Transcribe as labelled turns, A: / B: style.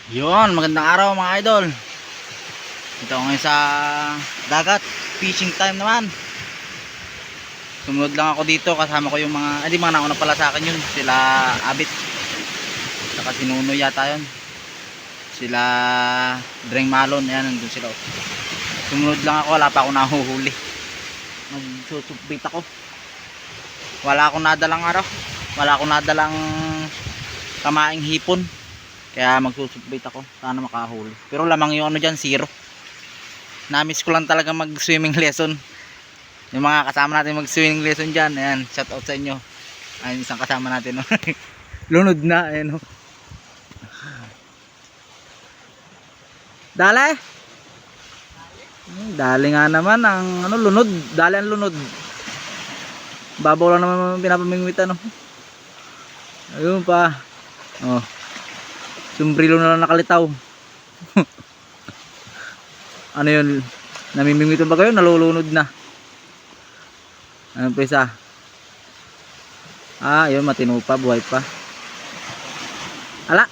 A: Yun, magandang araw mga idol. Ito ngayon sa dagat, fishing time naman. Sumunod lang ako dito, kasama ko yung mga, mga nauna pala sa akin yun. Sila Abit, saka si Nunoy yata yun. Sila Dreng Malon, ayan, nandun sila. Sumunod lang ako, wala pa ako nahuhuli. Magsusupit ako. Wala akong nadalang kamaing hipon. Kaya magsusupit ako, sana makahuli. Pero lamang yung ano dyan, 0. Namiss ko lang talaga mag swimming lesson. Yung mga kasama natin mag swimming lesson dyan, ayan, shout out sa inyo. Ayun, isang kasama natin, no? Lunod na, ayan, no? Dali? Dali nga naman ang ano, lunod. Dali ang lunod. Babaw lang naman pinapamingwitan, no? Ayun pa. Oh. Sumbrilo na lang nakalitaw. Ano yun? Namimingwitan ba kayo? Nalulunod na. Ano pa isa? Yun, matino pa, buhay pa. Ala.